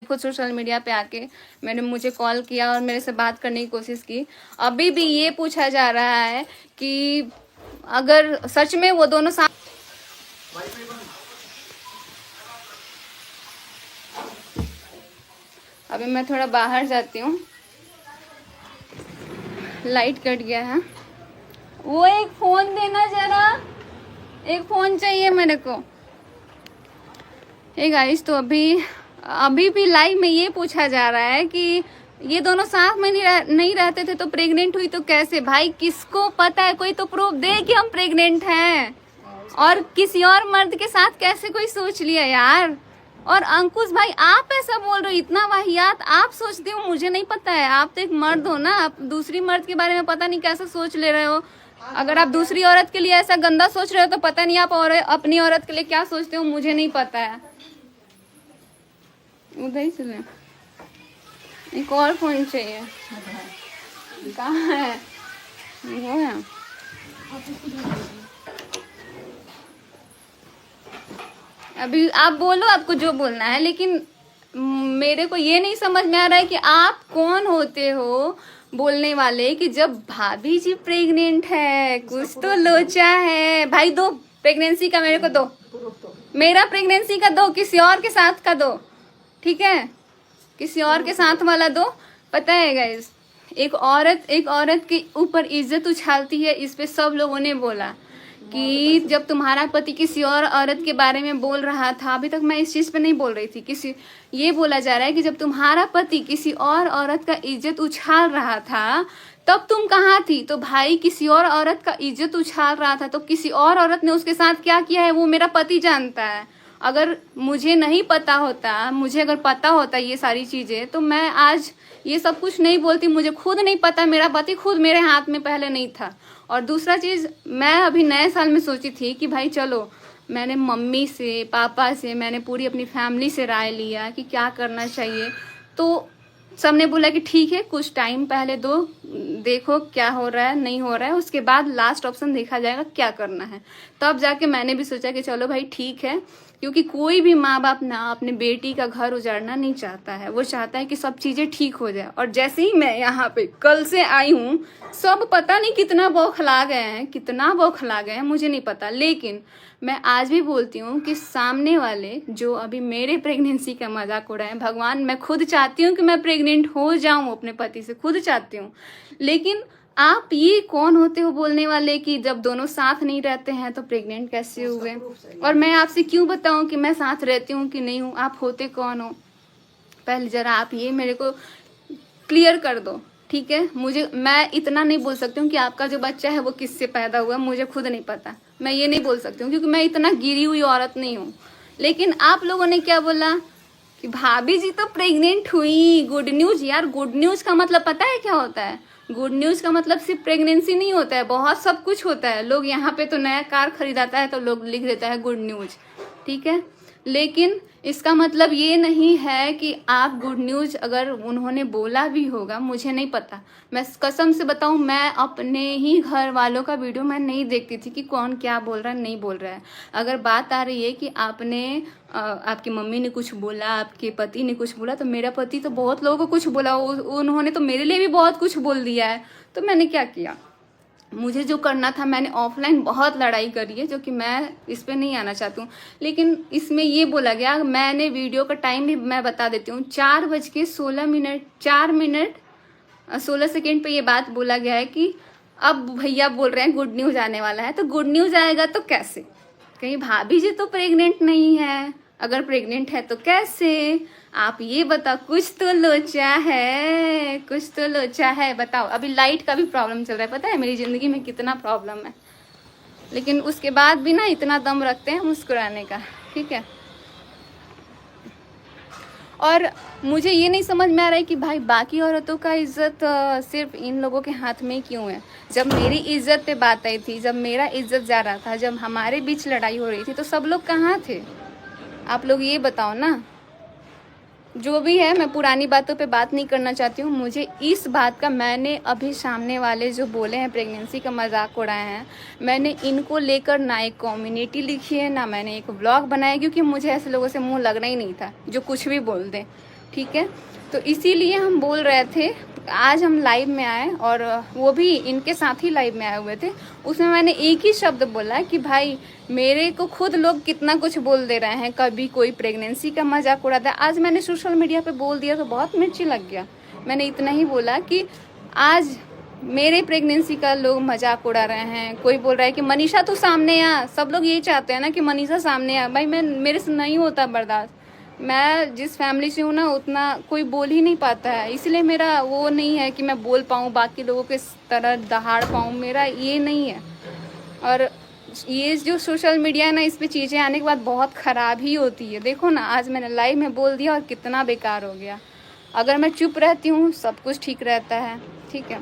खुद social media पे आके मैंने मुझे कॉल किया और मेरे से बात करने की कोशिश की। अभी भी ये पूछा जा रहा है कि अगर सच में वो दोनों साथ। अभी मैं थोड़ा बाहर जाती हूँ, लाइट कट गया है। वो एक फोन देना जरा, एक फोन चाहिए मेरे को। हे गाइस, तो अभी भी लाइव में ये पूछा जा रहा है कि ये दोनों साथ में नहीं रहते थे तो प्रेग्नेंट हुई तो कैसे। भाई किसको पता है, कोई तो प्रूफ दे कि हम प्रेग्नेंट हैं। और किसी और मर्द के साथ कैसे कोई सोच लिया यार। और अंकुश भाई, आप ऐसा बोल रहे हो, इतना वाहियात आप सोचते हो, मुझे नहीं पता है। आप तो एक मर्द हो ना, आप दूसरी मर्द के बारे में पता नहीं कैसा सोच ले रहे हो। अगर आप दूसरी औरत के लिए ऐसा गंदा सोच रहे हो तो पता नहीं आप अपनी औरत के लिए क्या सोचते हो, मुझे नहीं पता है। उधर ही चले, एक और फोन चाहिए। कहाँ है वो है? अभी आप बोलो, आपको जो बोलना है, लेकिन मेरे को ये नहीं समझ में आ रहा है कि आप कौन होते हो बोलने वाले कि जब भाभी जी प्रेग्नेंट है, कुछ तो लोचा है। भाई दो प्रेगनेंसी का, मेरे को दो, मेरा प्रेगनेंसी का दो, किसी और के साथ का दो, ठीक है? किसी और के साथ वाला दो। पता है गाइस, एक औरत के ऊपर इज्जत उछालती है। इस पे सब लोगों ने बोला कि जब तुम्हारा पति किसी और औरत के बारे में बोल रहा था, अभी तक मैं इस चीज पे नहीं बोल रही थी, ये बोला जा रहा है कि जब तुम्हारा पति किसी और औरत का इज्जत उछाल रहा था तब तुम कहाँ थी। तो भाई किसी और औरत का इज्जत उछाल रहा था तो किसी और औरत ने उसके साथ क्या किया है वो मेरा पति जानता है। अगर मुझे नहीं पता होता, मुझे अगर पता होता ये सारी चीजें, तो मैं आज ये सब कुछ नहीं बोलती। मुझे खुद नहीं पता, मेरा पति खुद मेरे हाथ में पहले नहीं था। और दूसरा चीज, मैं अभी नए साल में सोची थी कि भाई चलो, मैंने मम्मी से, पापा से, मैंने पूरी अपनी फैमिली से राय लिया कि क्या करना चाहिए। तो सबने बोला कि ठीक है, कुछ टाइम पहले दो, देखो क्या हो रहा है नहीं हो रहा है, उसके बाद लास्ट ऑप्शन देखा जाएगा क्या करना है। तब जाके मैंने भी सोचा कि चलो भाई ठीक है, क्योंकि कोई भी माँ बाप ना अपने बेटी का घर उजाड़ना नहीं चाहता है। वो चाहता है कि सब चीजें ठीक हो जाए। और जैसे ही मैं यहाँ पे कल से आई हूँ, सब पता नहीं कितना बौखला गए हैं, कितना बौखला गए हैं मुझे नहीं पता। लेकिन मैं आज भी बोलती हूँ कि सामने वाले जो अभी मेरे प्रेगनेंसी का मजाक उड़ाएं, भगवान, मैं खुद चाहती हूँ कि मैं प्रेग्नेंट हो जाऊं अपने पति से, खुद चाहती हूँ। लेकिन आप ये कौन होते हो बोलने वाले कि जब दोनों साथ नहीं रहते हैं तो प्रेग्नेंट कैसे हुए। और मैं आपसे क्यों बताऊं कि मैं साथ रहती हूँ कि नहीं हूँ, आप होते कौन हो? पहले जरा आप ये मेरे को क्लियर कर दो, ठीक है? मैं इतना नहीं बोल सकती हूँ कि आपका जो बच्चा है वो किससे पैदा हुआ, मुझे खुद नहीं पता। मैं ये नहीं बोल सकती हूँ क्योंकि मैं इतना गिरी हुई औरत नहीं हूँ। लेकिन आप लोगों ने क्या बोला कि भाभी जी तो प्रेग्नेंट हुई, गुड न्यूज। यार गुड न्यूज का मतलब पता है क्या होता है? गुड न्यूज का मतलब सिर्फ प्रेगनेंसी नहीं होता है, बहुत सब कुछ होता है। लोग यहाँ पे तो नया कार खरीदाता है तो लोग लिख देता है गुड न्यूज, ठीक है? लेकिन इसका मतलब ये नहीं है कि आप गुड न्यूज, अगर उन्होंने बोला भी होगा, मुझे नहीं पता। मैं कसम से बताऊं, मैं अपने ही घर वालों का वीडियो मैं नहीं देखती थी कि कौन क्या बोल रहा है नहीं बोल रहा है। अगर बात आ रही है कि आपकी मम्मी ने कुछ बोला, आपके पति ने कुछ बोला, तो मेरा पति तो बहुत लोगों को कुछ बोला, उन्होंने तो मेरे लिए भी बहुत कुछ बोल दिया है। तो मैंने क्या किया, मुझे जो करना था, मैंने ऑफलाइन बहुत लड़ाई करी है, जो कि मैं इस पे नहीं आना चाहती हूँ। लेकिन इसमें ये बोला गया, मैंने वीडियो का टाइम भी मैं बता देती हूँ, 4:16 4 मिनट 16 सेकेंड पे ये बात बोला गया है कि अब भैया बोल रहे हैं गुड न्यूज आने वाला है। तो गुड न्यूज आएगा तो कैसे? कहीं भाभी जी तो प्रेग्नेंट नहीं है, अगर प्रेग्नेंट है तो कैसे? आप ये बताओ, कुछ तो लोचा है, कुछ तो लोचा है, बताओ। अभी लाइट का भी प्रॉब्लम चल रहा है, पता है मेरी जिंदगी में कितना प्रॉब्लम है, लेकिन उसके बाद भी ना इतना दम रखते हैं मुस्कुराने का, ठीक है? और मुझे ये नहीं समझ में आ रहा है कि भाई बाकी औरतों का इज्जत सिर्फ इन लोगों के हाथ में क्यों है। जब मेरी इज्जत पे बात आई थी, जब मेरा इज्जत जा रहा था, जब हमारे बीच लड़ाई हो रही थी, तो सब लोग कहाँ थे? आप लोग ये बताओ ना। जो भी है, मैं पुरानी बातों पे बात नहीं करना चाहती हूँ। मुझे इस बात का, मैंने अभी सामने वाले जो बोले हैं प्रेगनेंसी का मजाक उड़ाए हैं, मैंने इनको लेकर ना एक कम्युनिटी लिखी है, ना मैंने एक व्लॉग बनाया, क्योंकि मुझे ऐसे लोगों से मुंह लगना ही नहीं था जो कुछ भी बोल दें। ठीक है। तो इसीलिए हम बोल रहे थे, आज हम लाइव में आए और वो भी इनके साथ ही लाइव में आए हुए थे। उसमें मैंने एक ही शब्द बोला कि भाई मेरे को खुद लोग कितना कुछ बोल दे रहे हैं, कभी कोई प्रेगनेंसी का मजाक उड़ाता है। आज मैंने सोशल मीडिया पे बोल दिया तो बहुत मिर्ची लग गया। मैंने इतना ही बोला कि आज मेरे प्रेगनेंसी का लोग मजाक उड़ा रहे हैं। कोई बोल रहा है कि मनीषा तो सामने आ, सब लोग यही चाहते हैं ना कि मनीषा सामने आ। भाई मेरे से नहीं होता बर्दाश्त। मैं जिस फैमिली से हूँ ना, उतना कोई बोल ही नहीं पाता है, इसलिए मेरा वो नहीं है कि मैं बोल पाऊँ, बाकी लोगों के तरह दहाड़ पाऊँ, मेरा ये नहीं है। और ये जो सोशल मीडिया है ना, इस पे चीज़ें आने के बाद बहुत ख़राब ही होती है। देखो ना, आज मैंने लाइव में बोल दिया और कितना बेकार हो गया। अगर मैं चुप रहती हूँ सब कुछ ठीक रहता है, ठीक है।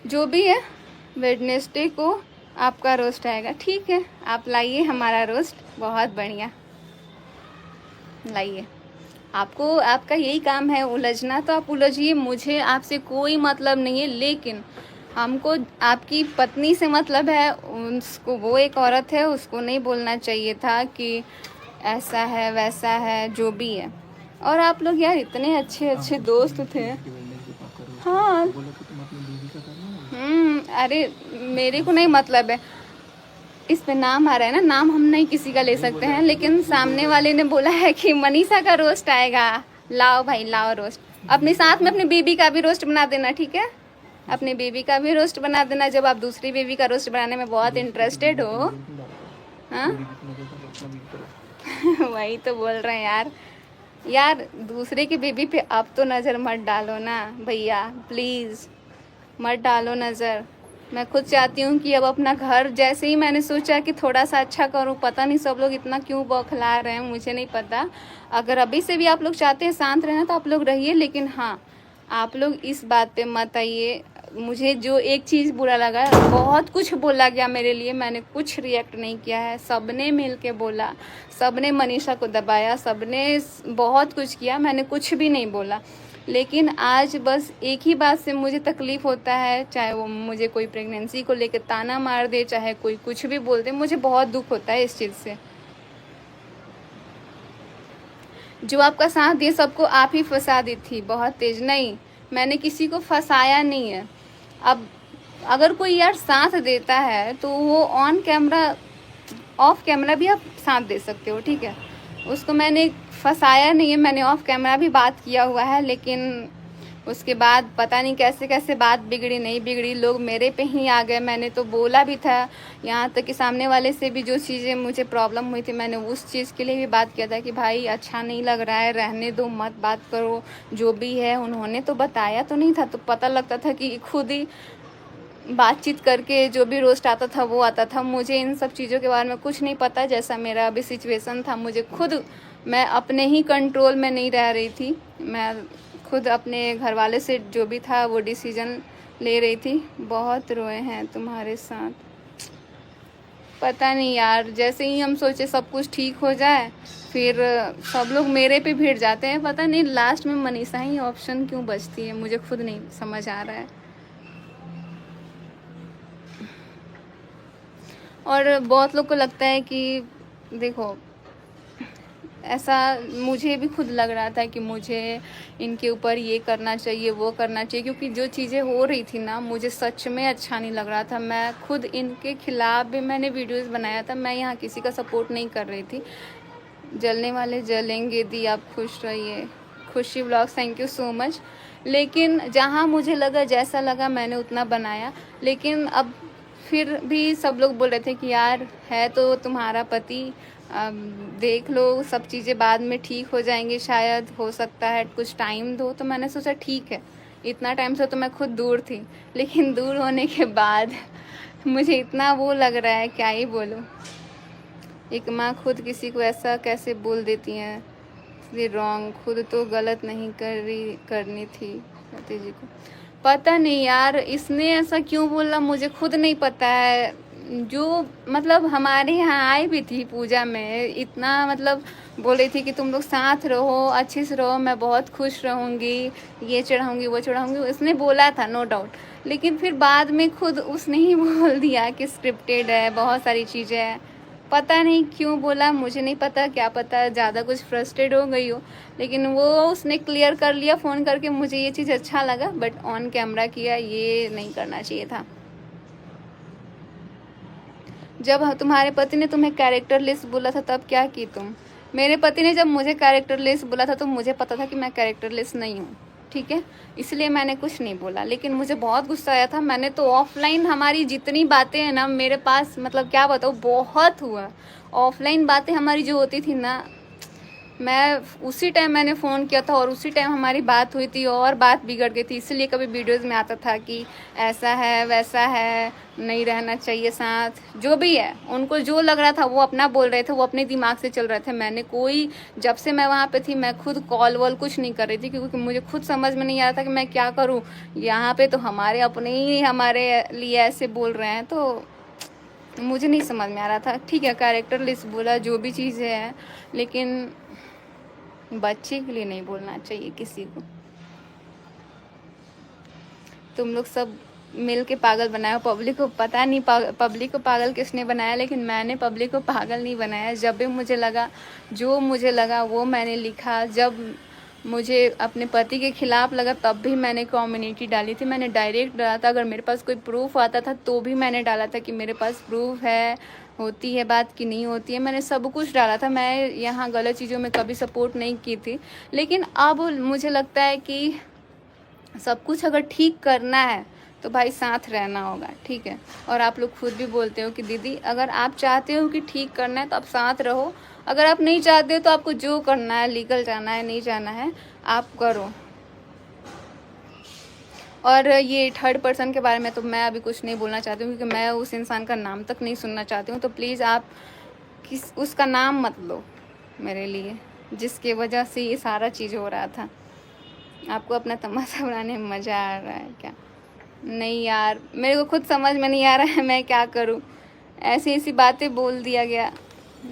जो भी है, वेडनेसडे को आपका रोस्ट आएगा, ठीक है। आप लाइए हमारा रोस्ट, बहुत बढ़िया लाइए। आपको, आपका यही काम है उलझना, तो आप उलझिए, मुझे आपसे कोई मतलब नहीं है। लेकिन हमको आपकी पत्नी से मतलब है। उसको, वो एक औरत है, उसको नहीं बोलना चाहिए था कि ऐसा है वैसा है, जो भी है। और आप लोग यार इतने अच्छे अच्छे दोस्त थे। हाँ, अरे मेरे को नहीं मतलब है, इस पे नाम आ रहा है ना, नाम हम नहीं किसी का ले सकते हैं। लेकिन सामने वाले ने बोला है कि मनीषा का रोस्ट आएगा, लाओ भाई लाओ रोस्ट। अपने साथ में अपनी बेबी का भी रोस्ट बना देना, ठीक है। अपनी बेबी का भी रोस्ट बना देना जब आप दूसरी बेबी का रोस्ट बनाने में बहुत इंटरेस्टेड हो। हाँ वही तो बोल रहे हैं यार। यार दूसरे की बेबी पे अब तो नज़र मत डालो ना भैया, प्लीज़ मत डालो नज़र। मैं खुद चाहती हूँ कि अब अपना घर, जैसे ही मैंने सोचा कि थोड़ा सा अच्छा करूँ, पता नहीं सब लोग इतना क्यों बौखला रहे हैं, मुझे नहीं पता। अगर अभी से भी आप लोग चाहते हैं शांत रहना तो आप लोग रहिए, लेकिन हाँ, आप लोग इस बात पे मत आइए। मुझे जो एक चीज़ बुरा लगा, बहुत कुछ बोला गया मेरे लिए, मैंने कुछ रिएक्ट नहीं किया है। सबने मिल के बोला, सबने मनीषा को दबाया, सबने बहुत कुछ किया, मैंने कुछ भी नहीं बोला। लेकिन आज बस एक ही बात से मुझे तकलीफ़ होता है, चाहे वो मुझे कोई प्रेगनेंसी को लेकर ताना मार दे, चाहे कोई कुछ भी बोल दे, मुझे बहुत दुख होता है इस चीज़ से। जो आपका साथ दिए सबको आप ही फंसा दी थी, बहुत तेज। नहीं, मैंने किसी को फंसाया नहीं है। अब अगर कोई यार साथ देता है तो वो ऑन कैमरा, ऑफ कैमरा भी आप साथ दे सकते हो, ठीक है। उसको मैंने फंसाया नहीं है, मैंने ऑफ कैमरा भी बात किया हुआ है। लेकिन उसके बाद पता नहीं कैसे कैसे बात बिगड़ी, नहीं बिगड़ी, लोग मेरे पे ही आ गए। मैंने तो बोला भी था, यहाँ तक कि सामने वाले से भी जो चीज़ें मुझे प्रॉब्लम हुई थी, मैंने उस चीज़ के लिए भी बात किया था कि भाई अच्छा नहीं लग रहा है, रहने दो, मत बात करो, जो भी है। उन्होंने तो बताया तो नहीं था, तो पता लगता था कि खुद ही बातचीत करके जो भी रोस्ट आता था वो आता था। मुझे इन सब चीज़ों के बारे में कुछ नहीं पता। जैसा मेरा अभी सिचुएशन था, मुझे खुद, मैं अपने ही कंट्रोल में नहीं रह रही थी। मैं खुद अपने घर वाले से जो भी था वो डिसीजन ले रही थी। बहुत रोए हैं तुम्हारे साथ, पता नहीं यार, जैसे ही हम सोचे सब कुछ ठीक हो जाए, फिर सब लोग मेरे पे भिड़ जाते हैं। पता नहीं लास्ट में मनीषा ही ऑप्शन क्यों बचती है, मुझे खुद नहीं समझ आ रहा है। और बहुत लोग को लगता है कि देखो, ऐसा मुझे भी खुद लग रहा था कि मुझे इनके ऊपर ये करना चाहिए, वो करना चाहिए, क्योंकि जो चीज़ें हो रही थी ना, मुझे सच में अच्छा नहीं लग रहा था। मैं खुद इनके खिलाफ भी मैंने वीडियोस बनाया था। मैं यहाँ किसी का सपोर्ट नहीं कर रही थी। जलने वाले जलेंगे, दी आप खुश रहिए। खुशी blogs, thank you so much. लेकिन जहाँ मुझे लगा, जैसा लगा मैंने उतना बनाया। लेकिन अब फिर भी सब लोग बोल रहे थे कि यार है तो तुम्हारा पति, देख लो, सब चीज़ें बाद में ठीक हो जाएंगी, शायद हो सकता है, कुछ टाइम दो। तो मैंने सोचा ठीक है, इतना टाइम से तो मैं खुद दूर थी, लेकिन दूर होने के बाद मुझे इतना वो लग रहा है, क्या ही बोलूँ। एक माँ खुद किसी को ऐसा कैसे बोल देती हैं, इसलिए रॉन्ग, खुद तो गलत नहीं करनी थी पति जी को। पता नहीं यार इसने ऐसा क्यों बोला, मुझे खुद नहीं पता है। जो मतलब हमारे यहाँ आई भी थी पूजा में, इतना मतलब बोल रही थी कि तुम लोग साथ रहो, अच्छे से रहो, मैं बहुत खुश रहूँगी, ये चढ़ाऊँगी वो चढ़ाऊँगी, उसने बोला था नो डाउट। लेकिन फिर बाद में खुद उसने ही बोल दिया कि स्क्रिप्टेड है, बहुत सारी चीज़ें हैं। पता नहीं क्यों बोला, मुझे नहीं पता, क्या पता ज़्यादा कुछ फ्रस्ट्रेट हो गई हो, लेकिन वो उसने क्लियर कर लिया फ़ोन करके। मुझे ये चीज़ अच्छा लगा, बट ऑन कैमरा किया, ये नहीं करना चाहिए था। जब तुम्हारे पति ने तुम्हें कैरेक्टर लिस्ट बोला था तब क्या की तुम? मेरे पति ने जब मुझे कैरेक्टर लिस्ट बोला था तो मुझे पता था कि मैं कैरेक्टर लिस्ट नहीं हूँ, ठीक है, इसलिए मैंने कुछ नहीं बोला। लेकिन मुझे बहुत गुस्सा आया था। मैंने तो ऑफलाइन हमारी जितनी बातें हैं ना मेरे पास, मतलब क्या बताऊँ, बहुत हुआ। ऑफलाइन बातें हमारी जो होती थी ना, मैं उसी टाइम मैंने फ़ोन किया था और उसी टाइम हमारी बात हुई थी और बात बिगड़ गई थी। इसलिए कभी वीडियोज़ में आता था कि ऐसा है वैसा है, नहीं रहना चाहिए साथ, जो भी है। उनको जो लग रहा था वो अपना बोल रहे थे, वो अपने दिमाग से चल रहे थे। मैंने कोई, जब से मैं वहाँ पे थी मैं खुद कॉल वॉल कुछ नहीं कर रही थी, क्योंकि मुझे खुद समझ में नहीं आ रहा था कि मैं क्या करूँ। यहाँ पे तो हमारे अपने ही हमारे लिए ऐसे बोल रहे हैं, तो मुझे नहीं समझ में आ रहा था। ठीक है, कैरेक्टर लिस्ट बोला, जो भी चीज़ें हैं, लेकिन बच्चे के लिए नहीं बोलना चाहिए किसी को। तुम लोग सब मिल के पागल बनाया पब्लिक को। पता नहीं पब्लिक को पागल किसने बनाया, लेकिन मैंने पब्लिक को पागल नहीं बनाया। जब भी मुझे लगा, जो मुझे लगा वो मैंने लिखा। जब मुझे अपने पति के खिलाफ लगा तब भी मैंने कम्युनिटी डाली थी। मैंने डायरेक्ट डाला था। अगर मेरे पास कोई प्रूफ आता था तो भी मैंने डाला था कि मेरे पास प्रूफ है, होती है बात कि नहीं होती है। मैंने सब कुछ डाला था। मैं यहाँ गलत चीज़ों में कभी सपोर्ट नहीं की थी। लेकिन अब मुझे लगता है कि सब कुछ अगर ठीक करना है तो भाई साथ रहना होगा, ठीक है। और आप लोग खुद भी बोलते हो कि दीदी अगर आप चाहते हो कि ठीक करना है तो आप साथ रहो, अगर आप नहीं चाहते हो तो आपको जो करना है, लीगल जाना है, नहीं जाना है, आप करो। और ये थर्ड पर्सन के बारे में तो मैं अभी कुछ नहीं बोलना चाहती हूँ, क्योंकि मैं उस इंसान का नाम तक नहीं सुनना चाहती हूँ। तो प्लीज़ आप उसका नाम मत लो मेरे लिए, जिसकी वजह से ये सारा चीज़ हो रहा था। आपको अपना तमाशा बनाने में मज़ा आ रहा है क्या? नहीं यार, मेरे को खुद समझ में नहीं आ रहा है मैं क्या करूं। ऐसी ऐसी बातें बोल दिया गया।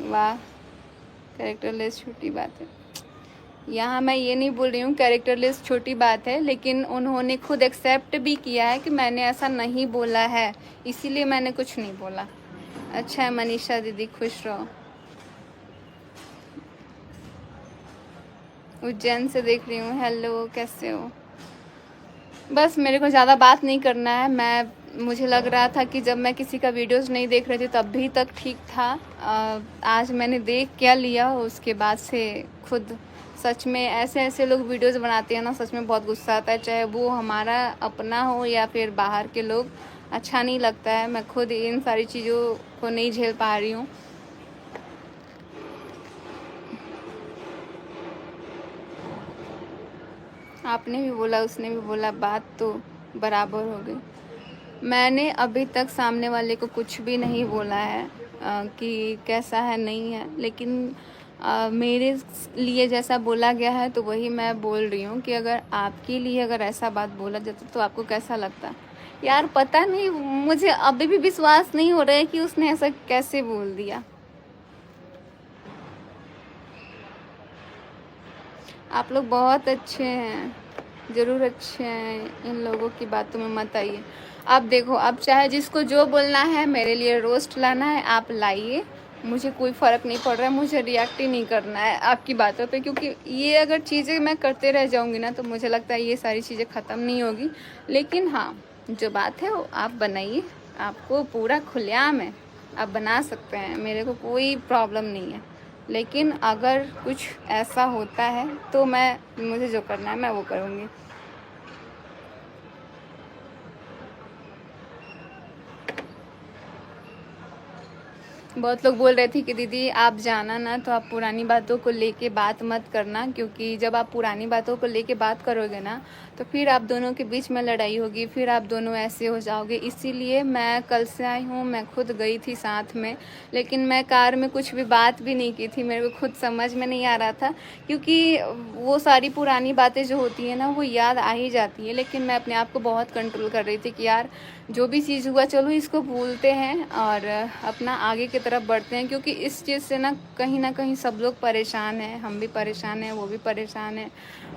वाह, कैरेक्टर लिस्ट छोटी बात है। यहाँ मैं ये नहीं बोल रही हूँ कैरेक्टर लिस्ट छोटी बात है, लेकिन उन्होंने खुद एक्सेप्ट भी किया है कि मैंने ऐसा नहीं बोला है, इसीलिए मैंने कुछ नहीं बोला। अच्छा है मनीषा दीदी, खुश रहो। उज्जैन से देख रही हूँ, हेलो, कैसे हो? बस मेरे को ज़्यादा बात नहीं करना है। मुझे लग रहा था कि जब मैं किसी का वीडियोस नहीं देख रही थी तब भी तक ठीक था। आज मैंने देख क्या लिया, उसके बाद से खुद सच में ऐसे ऐसे लोग वीडियोस बनाते हैं ना, सच में बहुत गुस्सा आता है। चाहे वो हमारा अपना हो या फिर बाहर के लोग, अच्छा नहीं लगता है। मैं खुद इन सारी चीज़ों को नहीं झेल पा रही हूँ। आपने भी बोला, उसने भी बोला, बात तो बराबर हो गई। मैंने अभी तक सामने वाले को कुछ भी नहीं बोला है कि कैसा है नहीं है, लेकिन मेरे लिए जैसा बोला गया है तो वही मैं बोल रही हूँ कि अगर आपके लिए अगर ऐसा बात बोला जाता तो आपको कैसा लगता? यार पता नहीं, मुझे अभी भी विश्वास नहीं हो रहा है कि उसने ऐसा कैसे बोल दिया। आप लोग बहुत अच्छे हैं, ज़रूर अच्छे हैं, इन लोगों की बातों में मत आइए। आप देखो, अब चाहे जिसको जो बोलना है, मेरे लिए रोस्ट लाना है आप लाइए, मुझे कोई फ़र्क नहीं पड़ रहा है। मुझे रिएक्ट ही नहीं करना है आपकी बातों पे, क्योंकि ये अगर चीज़ें मैं करते रह जाऊंगी ना तो मुझे लगता है ये सारी चीज़ें ख़त्म नहीं होगी। लेकिन हाँ, जो बात है वो आप बनाइए, आपको पूरा खुलेआम है, आप बना सकते हैं, मेरे को कोई प्रॉब्लम नहीं है। लेकिन अगर कुछ ऐसा होता है तो मुझे जो करना है मैं वो करूँगी। बहुत लोग बोल रहे थे कि दीदी आप जाना ना तो आप पुरानी बातों को लेके बात मत करना, क्योंकि जब आप पुरानी बातों को लेके बात करोगे ना तो फिर आप दोनों के बीच में लड़ाई होगी, फिर आप दोनों ऐसे हो जाओगे। इसीलिए मैं कल से आई हूँ, मैं खुद गई थी साथ में, लेकिन मैं कार में कुछ भी बात भी नहीं की थी। मेरे को खुद समझ में नहीं आ रहा था, क्योंकि वो सारी पुरानी बातें जो होती है ना वो याद आ ही जाती है। लेकिन मैं अपने आप को बहुत कंट्रोल कर रही थी कि यार जो भी चीज़ हुआ चलो इसको भूलते हैं और अपना आगे की तरफ बढ़ते हैं, क्योंकि इस चीज़ से ना कहीं सब लोग परेशान हैं, हम भी परेशान हैं, वो भी परेशान है,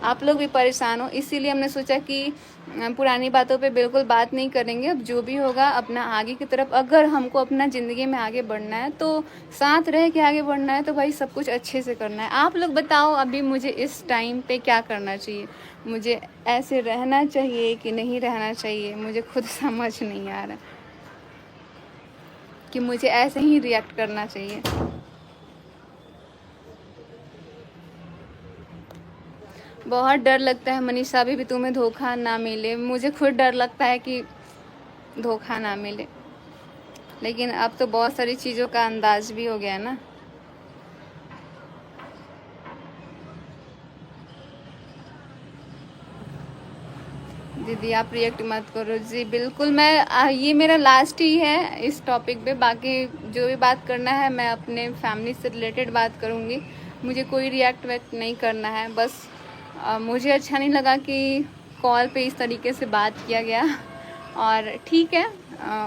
आप लोग भी परेशान हो। इसीलिए हमने सोचा कि पुरानी बातों पे बिल्कुल बात नहीं करेंगे। अब जो भी होगा अपना आगे की तरफ, अगर हमको अपना ज़िंदगी में आगे बढ़ना है तो साथ रह के आगे बढ़ना है, तो भाई सब कुछ अच्छे से करना है। आप लोग बताओ अभी मुझे इस टाइम पे क्या करना चाहिए, मुझे ऐसे रहना चाहिए कि नहीं रहना चाहिए, मुझे खुद समझ नहीं आ रहा कि मुझे ऐसे ही रिएक्ट करना चाहिए। बहुत डर लगता है मनीषा, अभी भी तुम्हें धोखा ना मिले। मुझे खुद डर लगता है कि धोखा ना मिले, लेकिन अब तो बहुत सारी चीज़ों का अंदाज भी हो गया है ना। दीदी आप रिएक्ट मत करो। जी बिल्कुल, मैं ये मेरा लास्ट ही है इस टॉपिक पे। बाकी जो भी बात करना है मैं अपने फैमिली से रिलेटेड बात करूँगी, मुझे कोई रिएक्ट वैक्ट नहीं करना है। बस मुझे अच्छा नहीं लगा कि कॉल पे इस तरीके से बात किया गया, और ठीक है,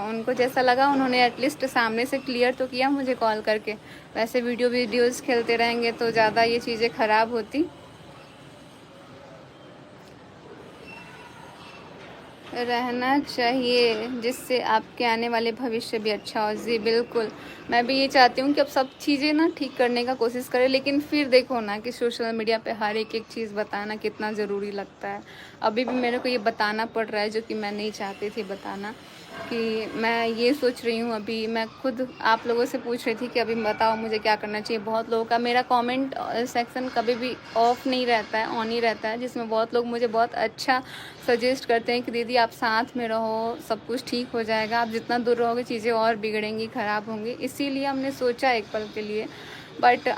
उनको जैसा लगा, उन्होंने एटलीस्ट सामने से क्लियर तो किया मुझे कॉल करके। वैसे वीडियोज़ खेलते रहेंगे तो ज़्यादा ये चीज़ें ख़राब होती। रहना चाहिए जिससे आपके आने वाले भविष्य भी अच्छा हो। जी बिल्कुल, मैं भी ये चाहती हूँ कि अब सब चीज़ें ना ठीक करने का कोशिश करें, लेकिन फिर देखो ना कि सोशल मीडिया पे हर एक चीज़ बताना कितना ज़रूरी लगता है। अभी भी मेरे को ये बताना पड़ रहा है जो कि मैं नहीं चाहती थी बताना, कि मैं ये सोच रही हूँ। अभी मैं खुद आप लोगों से पूछ रही थी कि अभी बताओ मुझे क्या करना चाहिए। बहुत लोगों का मेरा कमेंट सेक्शन कभी भी ऑफ नहीं रहता है, ऑन ही रहता है, जिसमें बहुत लोग मुझे बहुत अच्छा सजेस्ट करते हैं कि दीदी आप साथ में रहो, सब कुछ ठीक हो जाएगा, आप जितना दूर रहोगे चीज़ें और बिगड़ेंगी, ख़राब होंगी। इसीलिए हमने सोचा एक पल के लिए, बट अब